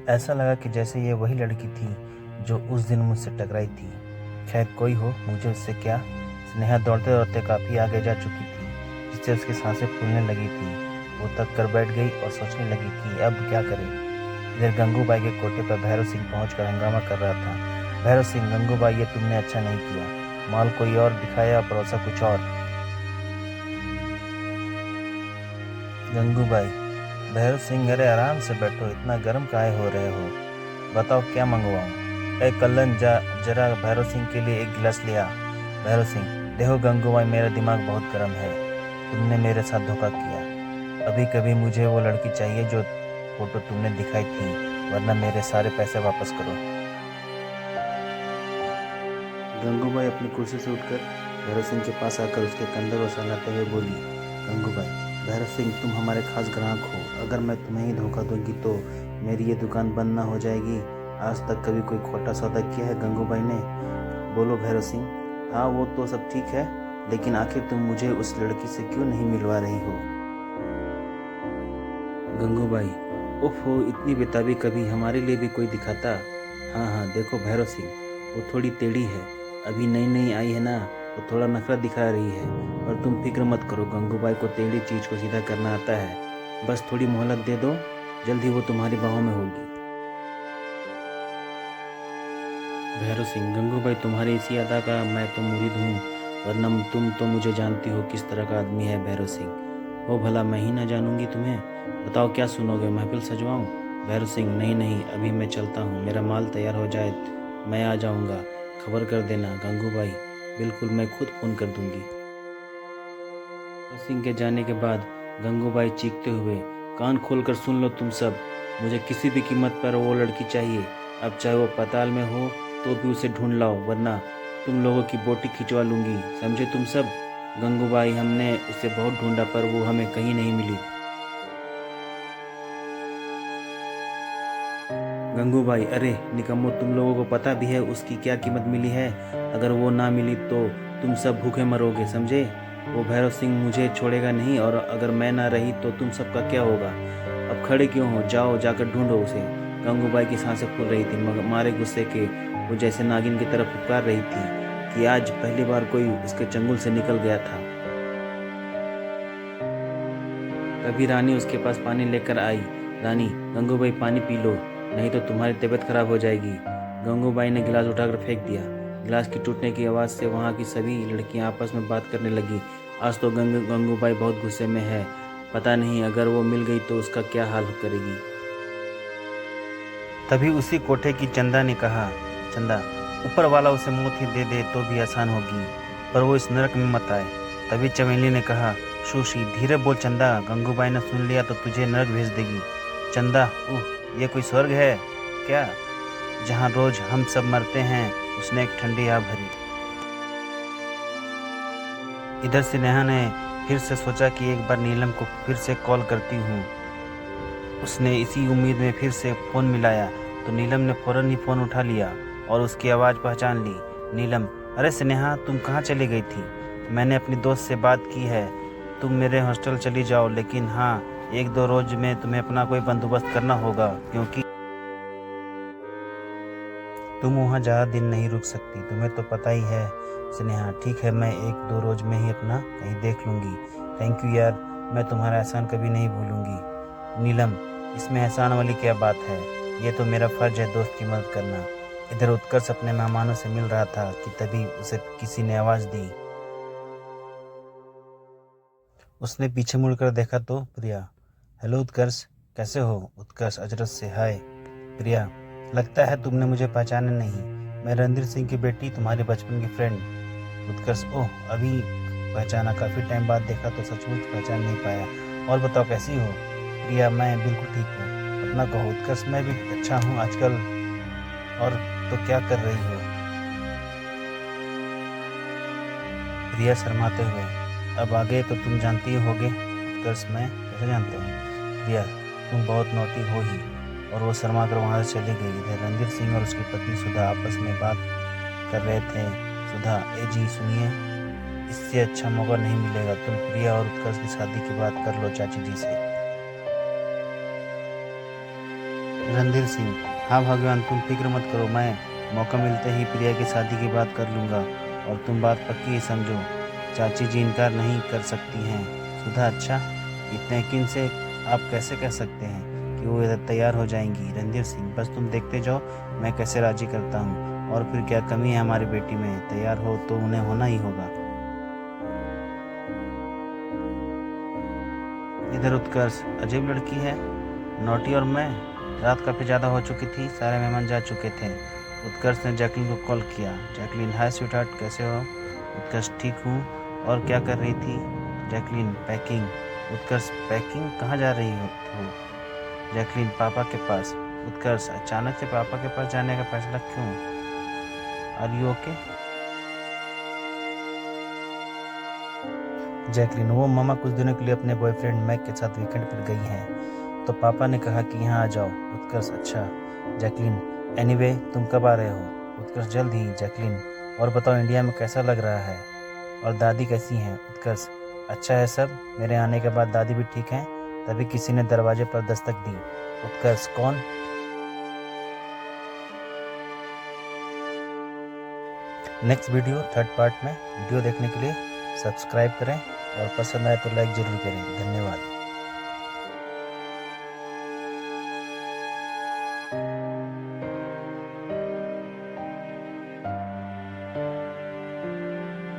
ऐसा लगा कि जैसे ये वही लड़की थी जो उस दिन मुझसे टकराई थी। खैर कोई हो, मुझे उससे क्या। स्नेहा दौड़ते दौड़ते काफ़ी आगे जा चुकी थी, जिससे उसकी सांसें फूलने लगी थी। वो तक कर बैठ गई और सोचने लगी कि अब क्या करे। इधर गंगूबाई के कोठे पर भैरव सिंह पहुंचकर हंगामा कर रहा था। भैरव सिंह, गंगूबाई, ये तुमने अच्छा नहीं किया। माल कोई और दिखाया, परोसा कुछ और। गंगूबाई, भैरव सिंह, अरे आराम से बैठो, इतना गर्म काहे हो रहे हो। बताओ क्या मंगवाऊं। कल्लन, जरा भैरव सिंह के लिए एक गिलास ले आ। भैरव सिंह, देखो गंगूबाई, मेरा दिमाग बहुत गर्म है। तुमने मेरे साथ धोखा किया। अभी कभी मुझे वो लड़की चाहिए जो फोटो तुमने दिखाई थी, वरना मेरे सारे पैसे वापस करो। गंगूबाई अपनी कुर्सी से उठकर भैरव सिंह के पास आकर उसके कंधे को सहलाते हुए बोली, गंगूबाई, भैरव सिंह, तुम हमारे खास ग्राहक हो। अगर मैं तुम्हें ही धोखा दूंगी तो मेरी ये दुकान बंद ना हो जाएगी। आज तक कभी कोई खोटा सौदा किया है गंगूबाई ने? बोलो भैरव सिंह। हाँ, वो तो सब ठीक है, लेकिन आखिर तुम मुझे उस लड़की से क्यों नहीं मिलवा रही हो? गंगूबाई, ओहो, इतनी बेताबी कभी हमारे लिए भी कोई दिखाता। हाँ हाँ, देखो भैरव सिंह, वो थोड़ी टेढ़ी है, अभी नई नई आई है ना, तो थोड़ा नफरत दिखा रही है। पर तुम फिक्र मत करो, गंगूबाई को टेढ़ी चीज को सीधा करना आता है। बस थोड़ी मोहलत दे दो, जल्द ही वो तुम्हारी बाहों में होगी। भैरव सिंह, गंगूबाई, तुम्हारी इसी अदा का मैं तो मुरीद हूँ, वरना तुम तो मुझे जानती हो किस तरह का आदमी है भैरव सिंह। हो भला मैं ही ना जानूंगी तुम्हें। बताओ क्या सुनोगे, महफिल सजवाऊं? भैरव सिंह, नहीं नहीं, अभी मैं चलता हूँ, मेरा माल तैयार हो जाए मैं आ जाऊंगा। खबर कर देना गंगूबाई। बिल्कुल, मैं खुद फोन कर दूंगी। भैरव सिंह के जाने के बाद गंगूबाई चीखते हुए, कान खोलकर सुन लो तुम सब, मुझे किसी भी कीमत पर वो लड़की चाहिए। अब चाहे वो पाताल में हो तो भी उसे ढूंढ लाओ, वरना तुम लोगों की बोटी खिंचवा लूंगी, समझे तुम सब? गंगूबाई, हमने उसे बहुत ढूंढा पर वो हमें कहीं नहीं मिली। गंगूबाई, अरे निकम्मो, तुम लोगों को पता भी है उसकी क्या कीमत मिली है। अगर वो ना मिली तो तुम सब भूखे मरोगे, समझे? वो भैरव सिंह मुझे छोड़ेगा नहीं, और अगर मैं ना रही तो तुम सबका क्या होगा? अब खड़े क्यों हो, जाओ जाकर ढूंढो उसे। गंगूबाई की सांसें फूल रही थी, मगर मारे गुस्से के वो जैसे नागिन की तरफ पुकार रही थी कि आज पहली बार कोई उसके चंगुल से निकल गया था। तभी रानी उसके पास पानी लेकर आई। रानी, गंगूबाई पानी पी लो, नहीं तो तुम्हारी तबीयत खराब हो जाएगी। गंगूबाई ने गिलास उठाकर फेंक दिया। गिलास की टूटने की आवाज़ से वहाँ की सभी लड़कियाँ आपस में बात करने लगी। आज तो गंगूबाई बहुत गुस्से में है, पता नहीं अगर वो मिल गई तो उसका क्या हाल करेगी। तभी उसी कोठे की चंदा ने कहा, चंदा, ऊपर वाला उसे मौत ही दे दे तो भी आसान होगी, पर वो इस नरक में मत आए। तभी चमेली ने कहा, सुशी, धीरे बोल चंदा, गंगूबाई ने सुन लिया तो तुझे नरक भेज देगी। चंदा, ये कोई स्वर्ग है क्या, जहाँ रोज हम सब मरते हैं? उसने एक ठंडी आह भरी। इधर से नेहा ने फिर से सोचा कि एक बार नीलम को फिर से कॉल करती हूँ। उसने इसी उम्मीद में फिर से फ़ोन मिलाया तो नीलम ने फ़ौरन ही फ़ोन उठा लिया और उसकी आवाज़ पहचान ली। नीलम, अरे स्नेहा, तुम कहाँ चली गई थी? मैंने अपनी दोस्त से बात की है, तुम मेरे हॉस्टल चली जाओ, लेकिन हाँ, एक दो रोज में तुम्हें अपना कोई बंदोबस्त करना होगा, क्योंकि तुम वहाँ ज़्यादा दिन नहीं रुक सकती, तुम्हें तो पता ही है। स्नेहा, ठीक है, मैं एक दो रोज में ही अपना कहीं देख लूँगी। थैंक यू यार, मैं तुम्हारा एहसान कभी नहीं भूलूंगी। नीलम, इसमें एहसान वाली क्या बात है, ये तो मेरा फ़र्ज है दोस्त की मदद करना। इधर उत्कर्ष अपने मेहमानों से मिल रहा था कि तभी उसे किसी ने आवाज़ दी। उसने पीछे मुड़कर देखा तो प्रिया। हेलो उत्कर्ष, कैसे हो? उत्कर्ष अजरत से, हाय। प्रिया, लगता है तुमने मुझे पहचाना नहीं, मैं रणधीर सिंह की बेटी, तुम्हारे बचपन की फ्रेंड। उत्कर्ष, ओह, अभी पहचाना, काफ़ी टाइम बाद देखा तो सचमुच पहचान नहीं पाया। और बताओ कैसी हो? प्रिया, मैं बिल्कुल ठीक हूँ, अपना कहो। उत्कर्ष, मैं भी अच्छा हूँ आजकल। और तो क्या कर रही हो? प्रिया शर्माते हुए, अब आगे तो तुम जानती ही होगे। उत्कर्ष, मैं कैसे जानता हूँ? प्रिया, तुम बहुत नौटी हो ही। और वो शर्मा कर वहाँ से चली गई। इधर रणधीर सिंह और उसकी पत्नी सुधा आपस में बात कर रहे थे। सुधा, ए जी सुनिए, इससे अच्छा मौका नहीं मिलेगा, तुम प्रिया और उत्कर्ष की शादी की बात कर लो चाची जी से। रणधीर सिंह, हाँ भगवान तुम फिक्र मत करो, मैं मौका मिलते ही प्रिया की शादी की बात कर लूँगा और तुम बात पक्की ही समझो। चाची जी इनकार नहीं कर सकती हैं। सुधा, अच्छा इतने यकीन से आप कैसे कह सकते हैं कि वो इधर तैयार हो जाएंगी? रणधीर सिंह, बस तुम देखते जाओ मैं कैसे राजी करता हूँ। और फिर क्या कमी है हमारी बेटी में? तैयार हो तो उन्हें होना ही होगा। इधर उत्कर्ष, अजीब लड़की है, नोटी। और मैं, रात काफ़ी ज़्यादा हो चुकी थी, सारे मेहमान जा चुके थे। उत्कर्ष ने जैकलीन को कॉल किया। जैकलीन, हाय स्वीटहार्ट, कैसे हो? उत्कर्ष, ठीक हूँ। और क्या कर रही थी? Jacqueline, packing. उत्कर्ष, पैकिंग? कहाँ जा रही हो? जैकलीन, पापा के पास। उत्कर्ष, अचानक से पापा के पास जाने का फैसला क्यों? Are you okay? जैकलीन, वो मामा कुछ दिनों के लिए अपने बॉयफ्रेंड मैक के साथ वीकेंड पर गई हैं, तो पापा ने कहा कि यहाँ आ जाओ। उत्कर्ष, अच्छा। जैकलीन, एनीवे तुम कब आ रहे हो? उत्कर्ष, जल्द ही। जैकलीन, और बताओ इंडिया में कैसा लग रहा है? और दादी कैसी हैं? उत्कर्ष, अच्छा है सब। मेरे आने के बाद दादी भी ठीक हैं। तभी किसी ने दरवाजे पर दस्तक दी। उत्कर्ष, कौन? नेक्स्ट वीडियो थर्ड पार्ट में। वीडियो देखने के लिए सब्सक्राइब करें और पसंद आए तो लाइक ज़रूर करें। धन्यवाद।